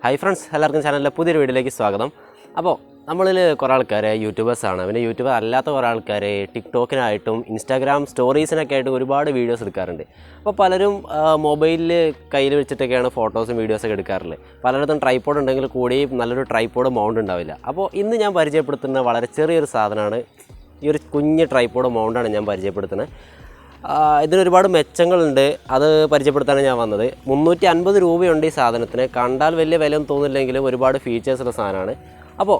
Hi friends, എല്ലാവർക്കും ചാനലിലെ പുതിയൊരു വീഡിയോയിലേക്ക് സ്വാഗതം. അപ്പോൾ നമ്മളിൽ കുറേ ആൾക്കാർ യൂട്യൂബേഴ്സാണ്. പിന്നെ യൂട്യൂബർ അല്ലാത്ത കുറേ ആൾക്കാർ ടിക്ടോക്കിനായിട്ടും ഇൻസ്റ്റാഗ്രാം സ്റ്റോറീസിനൊക്കെ ആയിട്ട് ഒരുപാട് വീഡിയോസ് എടുക്കാറുണ്ട്. അപ്പോൾ പലരും മൊബൈലിൽ കയ്യിൽ വെച്ചിട്ടൊക്കെയാണ് ഫോട്ടോസും വീഡിയോസൊക്കെ എടുക്കാറുള്ളത്. പലയിടത്തും ട്രൈപോഡ് ഉണ്ടെങ്കിൽ കൂടി നല്ലൊരു ട്രൈപോഡ് മൗണ്ട് ഉണ്ടാവില്ല. അപ്പോൾ ഇന്ന് ഞാൻ പരിചയപ്പെടുത്തുന്ന വളരെ ചെറിയൊരു സാധനമാണ്. ഈ ഒരു കുഞ്ഞ് ട്രൈപോഡ് മൗണ്ടാണ് ഞാൻ പരിചയപ്പെടുത്തുന്നത്. ഇതിനൊരുപാട് മെച്ചങ്ങളുണ്ട്. അത് പരിചയപ്പെടുത്താനാണ് ഞാൻ വന്നത്. 350 രൂപയുണ്ട് ഈ സാധനത്തിന്. കണ്ടാൽ വലിയ വിലയൊന്നും തോന്നില്ലെങ്കിലും ഒരുപാട് ഫീച്ചേഴ്സുള്ള സാധനമാണ്. അപ്പോൾ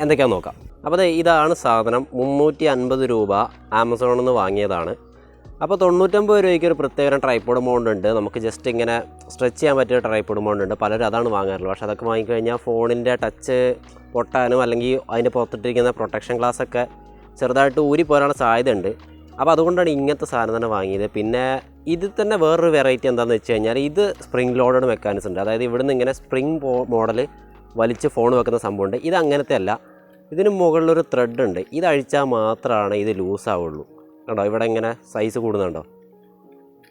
എന്തൊക്കെയാണെന്ന് നോക്കാം. അപ്പോൾ ഇതാണ് സാധനം. 350 രൂപ ആമസോണിൽ നിന്ന് വാങ്ങിയതാണ്. അപ്പോൾ 99 രൂപയ്ക്ക് ഒരു പ്രത്യേക ട്രൈപോഡ് മൗണ്ട് ഉണ്ട്. നമുക്ക് ജസ്റ്റ് ഇങ്ങനെ സ്ട്രെച്ച് ചെയ്യാൻ പറ്റിയ ട്രൈപോഡ് മൗണ്ട് ഉണ്ട്. പലരും അതാണ് വാങ്ങാറുള്ളത്. പക്ഷേ അതൊക്കെ വാങ്ങിക്കഴിഞ്ഞാൽ ഫോണിൻ്റെ ടച്ച് പൊട്ടാനും അല്ലെങ്കിൽ അതിൻ്റെ പുറത്തിട്ടിരിക്കുന്ന പ്രൊട്ടക്ഷൻ ഗ്ലാസ്സൊക്കെ ചെറുതായിട്ട് ഊരി പോരാനുള്ള സാധ്യതയുണ്ട്. അപ്പോൾ അതുകൊണ്ടാണ് ഇങ്ങനത്തെ സാധനം തന്നെ വാങ്ങിയത്. പിന്നെ ഇതിൽ തന്നെ വേറൊരു വെറൈറ്റി എന്താണെന്ന് വെച്ച് കഴിഞ്ഞാൽ ഇത് സ്പ്രിംഗ് ലോഡഡ് മെക്കാനിസം ഉണ്ട്. അതായത് ഇവിടുന്ന് ഇങ്ങനെ സ്പ്രിംഗ് മോഡൽ വലിച്ച് ഫോൺ വെക്കുന്ന സംഭവമുണ്ട്. ഇത് അങ്ങനത്തെ അല്ല. ഇതിന് മുകളിലൊരു ത്രെഡ് ഉണ്ട്. ഇത് അഴിച്ചാൽ മാത്രമാണ് ഇത് ലൂസാവുള്ളൂ. കണ്ടോ, ഇവിടെ ഇങ്ങനെ സൈസ് കൂടുന്നുണ്ടോ.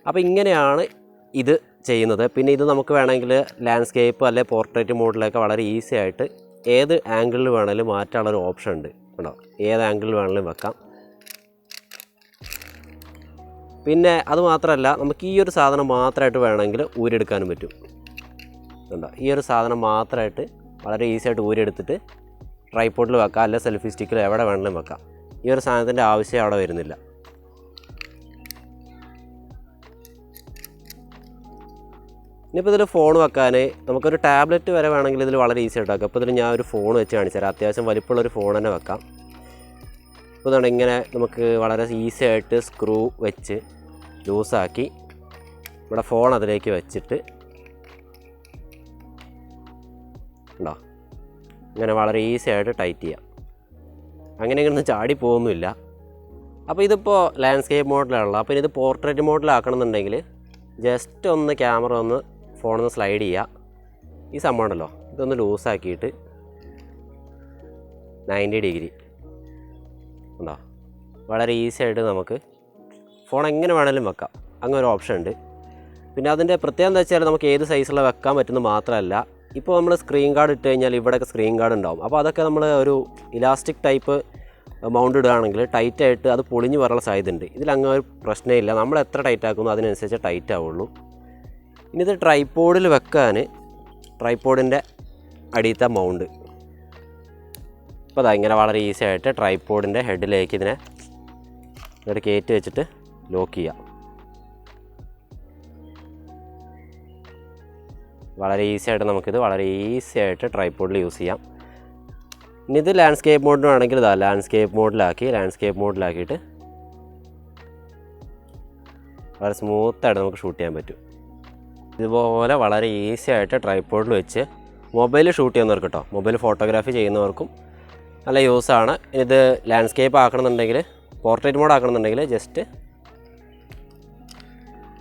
അപ്പോൾ ഇങ്ങനെയാണ് ഇത് ചെയ്യുന്നത്. പിന്നെ ഇത് നമുക്ക് വേണമെങ്കിൽ ലാൻഡ്സ്കേപ്പ് അല്ലെങ്കിൽ പോർട്രേറ്റ് മോഡിലൊക്കെ വളരെ ഈസി ആയിട്ട് ഏത് ആംഗിളിൽ വേണമെങ്കിലും മാറ്റാനുള്ളൊരു ഓപ്ഷൻ ഉണ്ട്. കണ്ടോ, ഏത് ആംഗിളിൽ വേണമെങ്കിലും വെക്കാം. പിന്നെ അതുമാത്രമല്ല, നമുക്ക് ഈ ഒരു സാധനം മാത്രമായിട്ട് വേണമെങ്കിൽ ഊരിയെടുക്കാനും പറ്റും. കണ്ടോ, ഈ ഒരു സാധനം മാത്രമായിട്ട് വളരെ ഈസി ആയിട്ട് ഊരിയെടുത്തിട്ട് ട്രൈപോഡിൽ വെക്കാം, അല്ലെങ്കിൽ സെൽഫി സ്റ്റിക്കിൽ എവിടെ വേണമെങ്കിലും വെക്കാം. ഈ ഒരു സാധനത്തിൻ്റെ ആവശ്യം അവിടെ വരുന്നില്ല. ഇനിയിപ്പോൾ ഇതിൽ ഫോൺ വെക്കാൻ നമുക്കൊരു ടാബ്ലറ്റ് വരെ വേണമെങ്കിൽ ഇതിൽ വളരെ ഈസി ആയിട്ട് വെക്കാം. അപ്പോൾ ഇതിൽ ഞാൻ ഒരു ഫോൺ വെച്ച് കാണിച്ചു തരാം. അത്യാവശ്യം വലിപ്പമുള്ളൊരു ഫോൺ തന്നെ വെക്കാം. അപ്പോൾ ഇതാണ് ഇങ്ങനെ നമുക്ക് വളരെ ഈസി ആയിട്ട് സ്ക്രൂ വെച്ച് ലൂസാക്കി ഇവിടെ ഫോൺ അതിലേക്ക് വെച്ചിട്ട് ഉണ്ടോ, ഇങ്ങനെ വളരെ ഈസി ആയിട്ട് ടൈറ്റ് ചെയ്യാം. അങ്ങനെ ഇങ്ങനെ ചാടി പോകുന്നില്ല. അപ്പോൾ ഇതിപ്പോൾ ലാൻഡ്സ്കേപ്പ് മോഡിലാണല്ലോ. അപ്പോൾ ഇത് പോർട്രേറ്റ് മോഡിലാക്കണമെന്നുണ്ടെങ്കിൽ ജസ്റ്റ് ഒന്ന് ക്യാമറ ഒന്ന് ഫോണിൽ സ്ലൈഡ് ചെയ്യുക. ഈ സംഭവം ഉണ്ടല്ലോ, ഇതൊന്ന് ലൂസാക്കിയിട്ട് 90 ഡിഗ്രി ഉണ്ടോ, വളരെ ഈസി ആയിട്ട് നമുക്ക് ഫോൺ എങ്ങനെ വേണമെങ്കിലും വെക്കാം. അങ്ങനെ ഒരു ഓപ്ഷൻ ഉണ്ട്. പിന്നെ അതിൻ്റെ പ്രത്യേകത എന്താ വെച്ചാൽ നമുക്ക് ഏത് സൈസുള്ള വെക്കാൻ പറ്റുന്നത് മാത്രമല്ല, ഇപ്പോൾ നമ്മൾ സ്ക്രീൻ ഗാർഡ് ഇട്ട് കഴിഞ്ഞാൽ ഇവിടെയൊക്കെ സ്ക്രീൻ ഗാർഡ് ഉണ്ടാവും. അപ്പോൾ അതൊക്കെ നമ്മൾ ഒരു ഇലാസ്റ്റിക് ടൈപ്പ് മൗണ്ട് ഇടുകയാണെങ്കിൽ ടൈറ്റായിട്ട് അത് പൊളിഞ്ഞ് വരാനുള്ള സാധ്യത ഉണ്ട്. ഇതിലങ്ങനെ ഒരു പ്രശ്നമില്ല. നമ്മൾ എത്ര ടൈറ്റ് ആക്കുന്നു അതിനനുസരിച്ച് ടൈറ്റ് ആവുള്ളൂ. ഇനി ഇത് ട്രൈപോഡിൽ വെക്കാൻ ട്രൈപോഡിൻ്റെ അടിയത്തെ മൗണ്ട് അപ്പോൾ അതാ ഇങ്ങനെ വളരെ ഈസി ആയിട്ട് ട്രൈപോഡിൻ്റെ ഹെഡിലേക്ക് ഇതിനെ ഇവിടെ കയറ്റി വെച്ചിട്ട് ലോക്ക് ചെയ്യാം. വളരെ ഈസി ആയിട്ട് നമുക്കിത് വളരെ ഈസി ആയിട്ട് ട്രൈപോഡിൽ യൂസ് ചെയ്യാം. ഇനി ഇത് ലാൻഡ്സ്കേപ്പ് മോഡിനാണെങ്കിൽ ഇതാ ലാൻഡ്സ്കേപ്പ് മോഡിലാക്കിയിട്ട് വളരെ സ്മൂത്തായിട്ട് നമുക്ക് ഷൂട്ട് ചെയ്യാൻ പറ്റും. ഇതുപോലെ വളരെ ഈസി ആയിട്ട് ട്രൈപോഡിൽ വെച്ച് മൊബൈൽ ഷൂട്ട് ചെയ്യുന്നവർക്ക് കേട്ടോ, മൊബൈൽ ഫോട്ടോഗ്രാഫി ചെയ്യുന്നവർക്കും നല്ല യൂസാണ്. ഇത് ലാൻഡ്സ്കേപ്പ് ആക്കണമെന്നുണ്ടെങ്കിൽ പോർട്രേറ്റ് മോഡ് ആക്കണമെന്നുണ്ടെങ്കിൽ ജസ്റ്റ്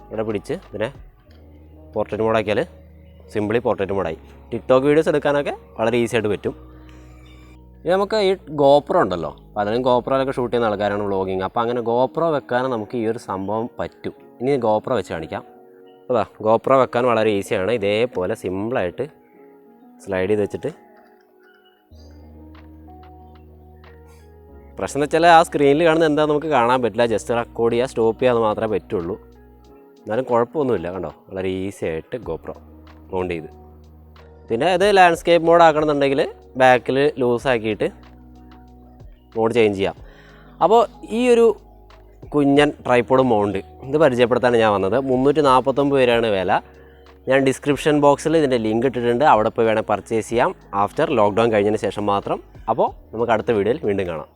ഇവിടെ പിടിച്ച് ഇതിനെ പോർട്രേറ്റ് മോഡാക്കിയാൽ സിമ്പിളി പോർട്രേറ്റ് മോഡായി. ടിക്ടോക്ക് വീഡിയോസ് എടുക്കാനൊക്കെ വളരെ ഈസി ആയിട്ട് പറ്റും. ഇനി നമുക്ക് ഈ ഗോപ്രോ ഉണ്ടല്ലോ, പലരും ഗോപ്രോയിലൊക്കെ ഷൂട്ട് ചെയ്യുന്ന ആൾക്കാരാണ് വ്ളോഗിങ്. അപ്പോൾ അങ്ങനെ ഗോപ്രോ വെക്കാൻ നമുക്ക് ഈ ഒരു സംഭവം പറ്റും. ഇനി ഗോപ്രോ വെച്ച് കാണിക്കാം. അതാ ഗോപ്രോ വെക്കാൻ വളരെ ഈസിയാണ്. ഇതേപോലെ സിമ്പിളായിട്ട് സ്ലൈഡ് ചെയ്ത് വെച്ചിട്ട് പ്രശ്നം വെച്ചാൽ ആ സ്ക്രീനിൽ കാണുന്നത് എന്താ നമുക്ക് കാണാൻ പറ്റില്ല. ജസ്റ്റ് റെക്കോർഡ് ചെയ്യുക, സ്റ്റോപ്പ് ചെയ്യാതെ മാത്രമേ പറ്റുള്ളൂ. എന്നാലും കുഴപ്പമൊന്നുമില്ല. കണ്ടോ, വളരെ ഈസി ആയിട്ട് ഗോപ്രോ മൗണ്ട് ചെയ്ത്. പിന്നെ ഇത് ലാൻഡ്സ്കേപ്പ് മോഡ് ആക്കണമെന്നുണ്ടെങ്കിൽ ബാക്കിൽ ലൂസാക്കിയിട്ട് മോഡ് ചേഞ്ച് ചെയ്യാം. അപ്പോൾ ഈ ഒരു കുഞ്ഞൻ ട്രൈപോഡ് മൗണ്ട് ഇത് പരിചയപ്പെടുത്താനാണ് ഞാൻ വന്നത്. 349 രൂപയാണ് വില. ഞാൻ ഡിസ്ക്രിപ്ഷൻ ബോക്സിൽ ഇതിൻ്റെ ലിങ്ക് ഇട്ടിട്ടുണ്ട്. അവിടെ പോയി വേണേൽ പർച്ചേസ് ചെയ്യാം. ആഫ്റ്റർ ലോക്ക്ഡൗൺ കഴിഞ്ഞതിന് ശേഷം മാത്രം. അപ്പോൾ നമുക്ക് അടുത്ത വീഡിയോയിൽ വീണ്ടും കാണാം.